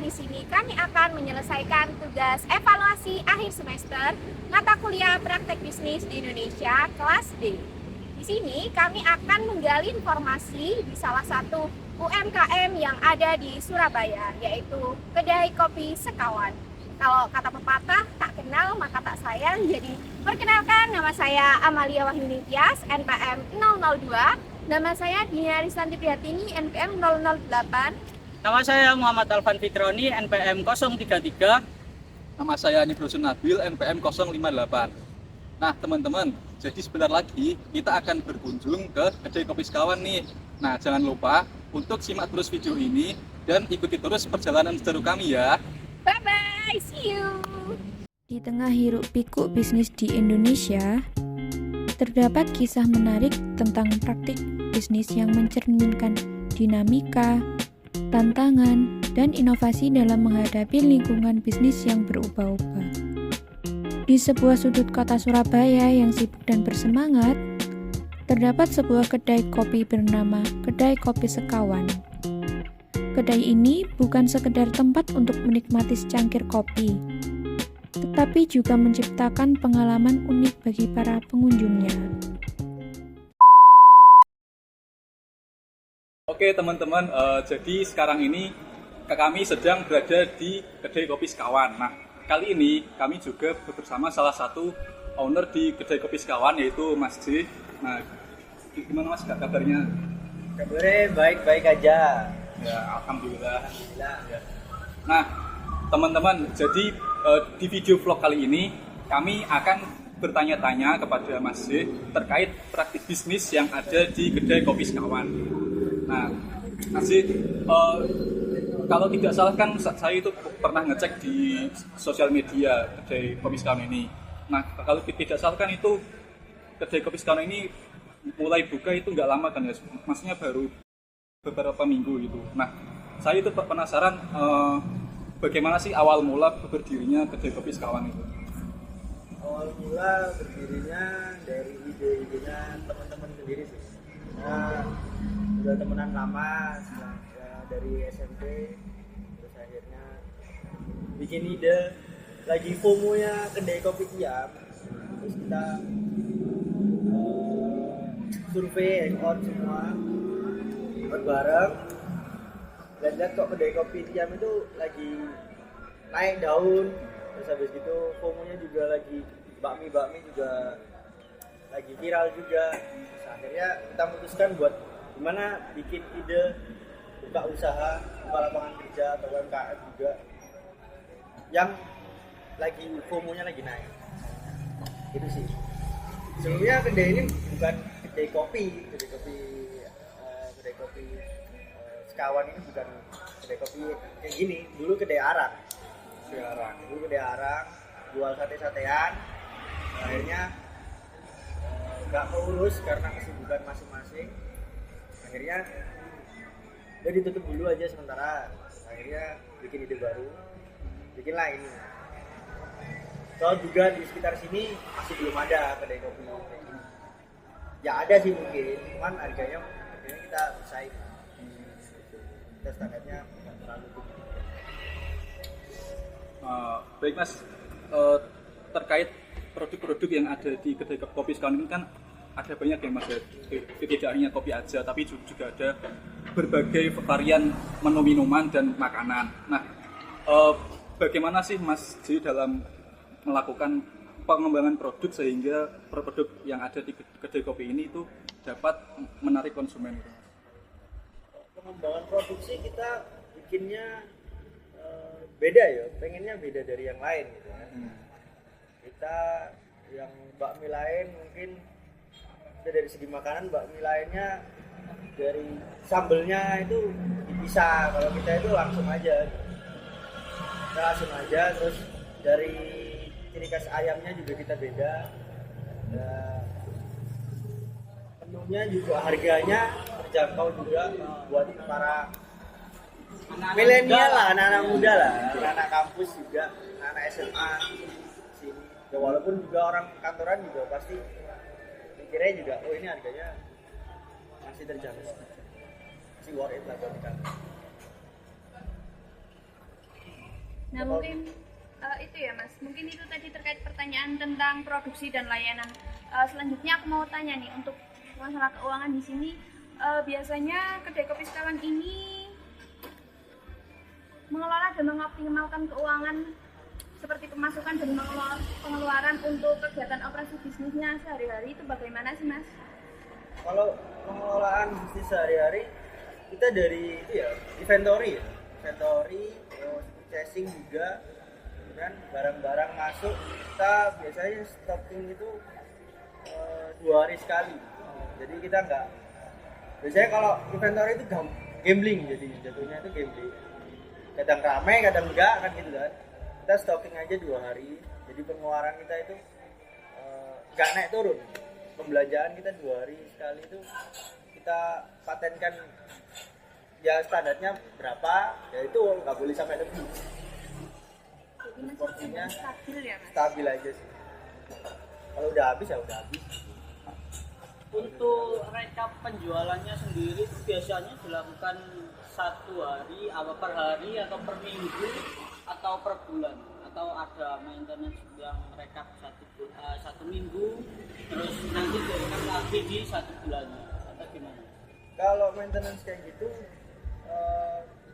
di sini kami akan menyelesaikan tugas evaluasi akhir semester mata kuliah praktek bisnis di Indonesia kelas D. Di sini kami akan menggali informasi di salah satu UMKM yang ada di Surabaya, yaitu Kedai Kopi Sekawan. Kalau kata pepatah, tak kenal maka tak sayang. Jadi perkenalkan, nama saya Amalia Wahyuni Tias, NPM 002. Nama saya Dina Ristanti Prihatini, NPM 008. Nama saya Muhammad Alvan Fitroni, NPM 033. Nama saya Nibrosun Nabil, NPM 058. Nah teman-teman, jadi sebentar lagi kita akan berkunjung ke Kedai Kopi Sekawan nih. Nah jangan lupa untuk simak terus video ini dan ikuti terus perjalanan seru kami ya. Bye-bye, see you! Di tengah hiruk pikuk bisnis di Indonesia, terdapat kisah menarik tentang praktik bisnis yang mencerminkan dinamika, tantangan, dan inovasi dalam menghadapi lingkungan bisnis yang berubah-ubah. Di sebuah sudut kota Surabaya yang sibuk dan bersemangat, terdapat sebuah kedai kopi bernama Kedai Kopi Sekawan. Kedai ini bukan sekedar tempat untuk menikmati secangkir kopi, tetapi juga menciptakan pengalaman unik bagi para pengunjungnya. Oke teman-teman, jadi sekarang ini kami sedang berada di Kedai Kopi Sekawan. Nah kali ini kami juga bersama salah satu owner di Kedai Kopi Sekawan, yaitu Mas J. Nah gimana Mas kabarnya? Kabarnya baik-baik aja. Ya alhamdulillah. Ya. Nah teman-teman, jadi di video vlog kali ini kami akan bertanya-tanya kepada Mas J terkait praktik bisnis yang ada di Kedai Kopi Sekawan. Nah, Mas J, kalau tidak salah kan saya itu pernah ngecek di sosial media Kedai Kopi Sekawan ini. Nah, kalau tidak salah kan itu Kedai Kopi Sekawan ini mulai buka itu nggak lama kan ya, maksudnya baru beberapa minggu gitu. Nah, saya itu penasaran bagaimana sih awal mula berdirinya Kedai Kopi Sekawan itu? Awal mula berdirinya dari ide-idenya teman-teman sendiri sih. Nah, udah temenan lama ya, dari SMP, terus akhirnya bikin ide lagi FOMO-nya Kedai Kopi Tiam. Terus kita survei hangout semua bareng dan lihat kok Kedai Kopi Tiam itu lagi naik daun. Terus habis gitu FOMO-nya juga lagi bakmi juga lagi viral juga. Terus akhirnya kita memutuskan buat gimana bikin ide buka usaha, buka lapangan kerja atau UMKM juga yang lagi FOMO-nya lagi naik. Gitu sih. Sebelumnya kedai ini bukan kedai kopi Sekawan ini bukan kedai kopi kayak gini. Dulu kedai arang. Dulu kedai arang, jual sate-satean. Akhirnya nggak keurus karena kesibukan masing-masing. Akhirnya udah ditutup dulu aja sementara. Akhirnya bikin ide baru, bikinlah ini. Soal juga di sekitar sini masih belum ada kedai kopi kayak gini. Ya ada sih mungkin, cuman harganya kita bersaing. Kita standarnya nggak terlalu tinggi. Baik Mas, terkait produk-produk yang ada di Kedai Kopi Sekawan ini kan ada banyak ya Mas, tidak hanya kopi aja tapi juga ada berbagai varian menu minuman dan makanan. Nah, bagaimana sih Mas J dalam melakukan pengembangan produk sehingga produk yang ada di Kedai Kopi ini itu dapat menarik konsumen? Pengembangan produksi kita bikinnya beda ya, pengennya beda dari yang lain gitu ya. Kita yang bakmi lain mungkin dari segi makanan, bakmi lainnya dari sambelnya itu dipisah, kalau kita itu langsung aja gitu. Kita langsung aja, terus dari ciri khas ayamnya juga kita beda. Menunya juga harganya terjangkau juga buat para milenial lah, anak-anak muda lah, anak-anak kampus juga, anak SMA sini. Ya, walaupun juga orang kantoran juga pasti mikirnya juga, oh ini harganya masih terjangkau, masih worth it lah buat kita. Nah mungkin itu ya Mas, mungkin itu tadi terkait pertanyaan tentang produksi dan layanan. Selanjutnya aku mau tanya nih untuk masalah keuangan di sini, biasanya kedai kopi sekawan ini mengelola dan mengoptimalkan keuangan seperti pemasukan dan pengeluaran untuk kegiatan operasi bisnisnya sehari-hari itu bagaimana sih Mas? Kalau pengelolaan bisnis sehari-hari kita dari itu ya inventory, terus purchasing juga, dan barang-barang masuk kita biasanya stocking itu 2 hari sekali. Jadi kita nggak, biasanya kalau inventory itu gambling, jadi jatuhnya itu gambling. Kadang ramai, kadang enggak kan gitu kan. Kita stocking aja 2 hari. Jadi pengeluaran kita itu nggak naik turun. Pembelanjaan kita 2 hari sekali itu kita patenkan ya standarnya berapa, ya itu nggak boleh sampai lebih. Jadi masih Porsinya stabil ya Mas? stabil aja sih. Kalau udah habis ya udah habis. Untuk rekap penjualannya sendiri itu biasanya dilakukan 1 hari, apa per hari atau per minggu atau per bulan, atau ada maintenance yang rekap 1 minggu terus nanti direkap lagi di 1 bulannya atau gimana? Kalau maintenance kayak gitu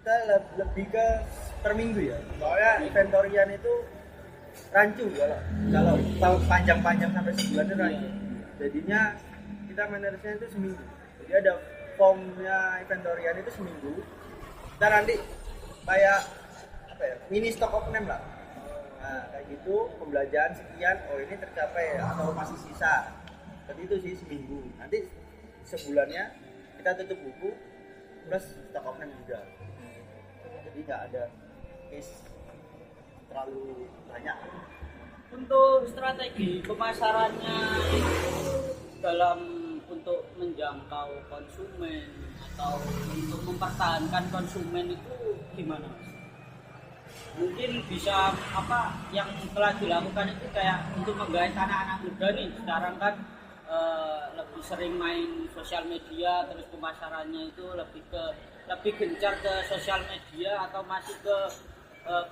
kita lebih ke per minggu ya. Soalnya inventorian itu rancu, kalau panjang-panjang sampai sebulan itu rancu. Jadinya kita maintenance-nya itu seminggu. Jadi ada formnya inventorian itu seminggu. Kita nanti kayak apa ya, mini stock of name lah. Nah kayak gitu, pembelanjaan sekian, oh ini tercapai atau masih sisa. Tapi itu sih seminggu. Nanti sebulannya kita tutup buku plus stock of name juga. Jadi nggak ada case terlalu banyak. Untuk strategi pemasarannya itu dalam untuk menjangkau konsumen atau untuk mempertahankan konsumen itu gimana Mas? Mungkin bisa apa yang telah dilakukan itu kayak untuk menggait anak-anak muda nih sekarang kan lebih sering main sosial media, terus pemasarannya itu lebih gencar ke sosial media atau masih ke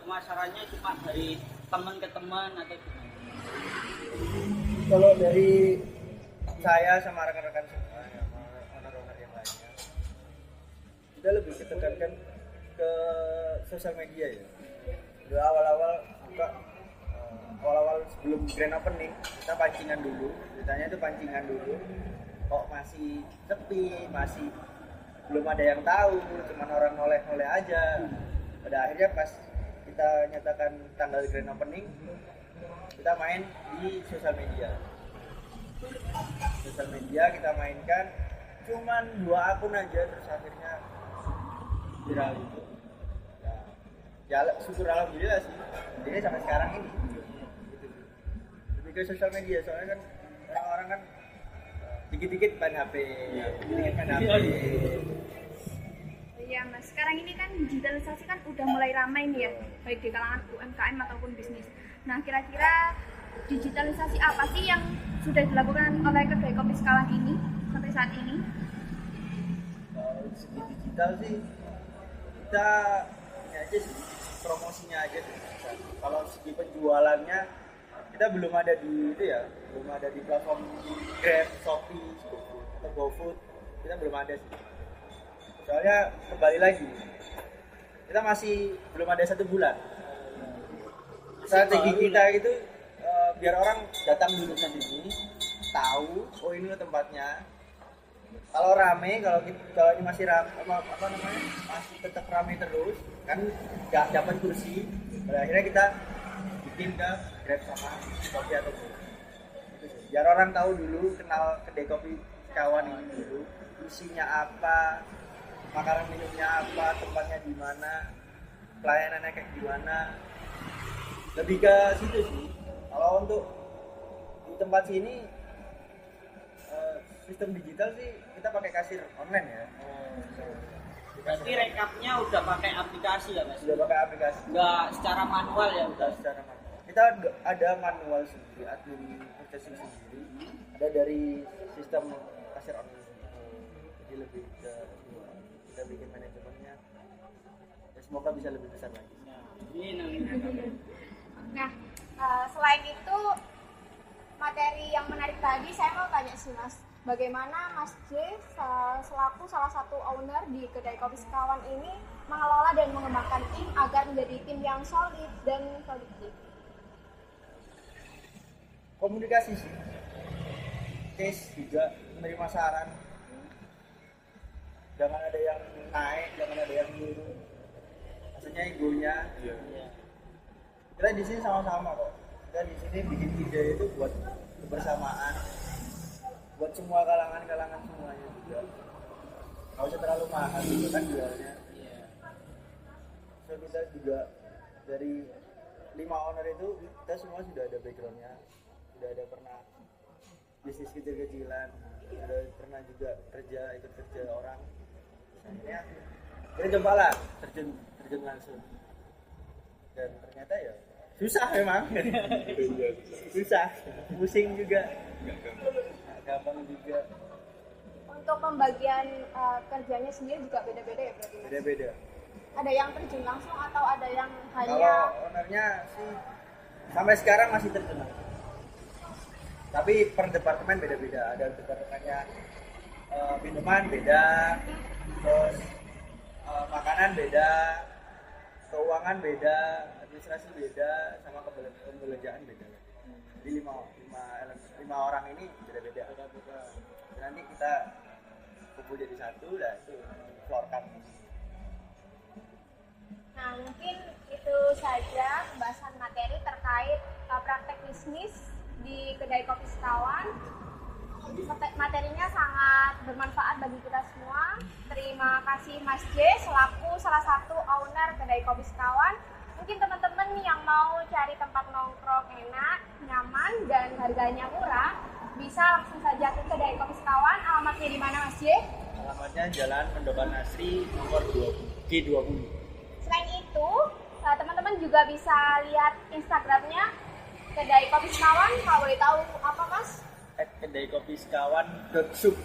pemasarannya cuma dari teman ke teman atau gimana? Kalau dari saya sama rekan-rekan semua, sama owner-owner yang lainnya, kita lebih ketekankan ke sosial media ya. Udah awal-awal sebelum grand opening kita pancingan dulu, ceritanya itu pancingan dulu. Kok masih sepi, masih belum ada yang tahu, cuman orang noleh-noleh aja. Pada akhirnya pas kita nyatakan tanggal grand opening, kita main di sosial media. Sosial media kita mainkan cuman 2 akun aja, terus akhirnya viral itu. Ya syukur alhamdulillah sih, jadi sampai sekarang ini gitu. Lebih ke sosial media, soalnya kan orang-orang kan dikit-dikit main HP, dikit-dikit main HP. Iya Mas, sekarang ini kan digitalisasi kan udah mulai ramai nih ya, baik di kalangan UMKM ataupun bisnis. Nah kira-kira digitalisasi apa sih yang sudah dilakukan oleh kedai kopi sekawan ini sampai saat ini? Kalau segi digital sih kita ini aja sih, promosinya aja sih. Kalau segi penjualannya kita belum ada di itu ya, belum ada di platform Grab, Shopee, atau GoFood, kita belum ada sih. Soalnya kembali lagi, kita masih belum ada 1 bulan. Strategi kita itu biar orang datang dulu ke sini, tahu oh ini tempatnya. Kalau rame, kalau ini masih masih tetap rame terus, kan nggak dapat kursi. Pada akhirnya kita bikin ke Grab sama Shopee atau GoFood. Biar orang tahu dulu, kenal kedai kopi kawan ini dulu, isinya apa, makanan minumnya apa, tempatnya di mana, pelayanannya kayak gimana. Lebih ke situ sih. Kalau untuk di tempat sini sistem digital sih kita pakai kasir online ya. Berarti rekapnya udah pakai aplikasi ya Mas? Sudah pakai aplikasi. Nggak secara manual ya udah? Secara manual. Kita ada manual sendiri, admin purchasing sendiri. Ada dari sistem kasir online. Jadi lebih ke kita bikin manajemennya. Ya, semoga bisa lebih besar lagi. Nah, jadi Nah, selain itu materi yang menarik tadi, saya mau tanya sih Mas, bagaimana Mas J selaku salah satu owner di kedai kopi sekawan ini mengelola dan mengembangkan tim agar menjadi tim yang solid dan produktif? Komunikasi sih, case juga menerima saran, jangan ada yang naik, jangan ada yang turun, maksudnya egonya. Kita di sini sama-sama kok, kita di sini bikin ide itu buat kebersamaan, buat semua kalangan semuanya juga, nggak usah terlalu mahal gitu kan jualnya. So kita juga dari 5 owner itu kita semua sudah ada backgroundnya, sudah ada pernah bisnis kecil-kecilan, sudah pernah juga ikut kerja orang. Akhirnya kita cobalah terjun langsung, dan ternyata ya susah memang. Susah, pusing juga, nggak gampang juga. Untuk pembagian kerjanya sendiri juga beda-beda ya berarti Mas? Beda-beda. Ada yang terjun langsung atau ada yang Kalau hanya ownernya sih sampai sekarang masih terjun langsung. Tapi per departemen beda-beda. Ada departemennya minuman beda, terus makanan beda, keuangan beda, administrasi beda, sama pembelanjaan beda. Jadi lima orang ini beda-beda. Nanti kita kumpul jadi satu, lah itu floorkan. Nah, mungkin itu saja pembahasan materi terkait praktek bisnis di kedai kopi sekawan. Materinya sangat bermanfaat bagi kita semua. Terima kasih Mas J selaku salah satu owner kedai kopi sekawan. Mungkin teman-teman yang mau cari tempat nongkrong enak, nyaman, dan harganya murah, bisa langsung saja ke kedai kopi sekawan. Alamatnya di mana Mas J? Alamatnya Jalan Pendopan Asri nomor 20G20. Selain itu, teman-teman juga bisa lihat Instagramnya kedai kopi sekawan. Kalau boleh tahu apa Mas? @kedaikopisekawan.sup.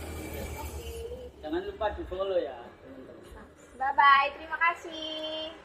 Jangan lupa di follow ya teman-teman. Bye bye, terima kasih.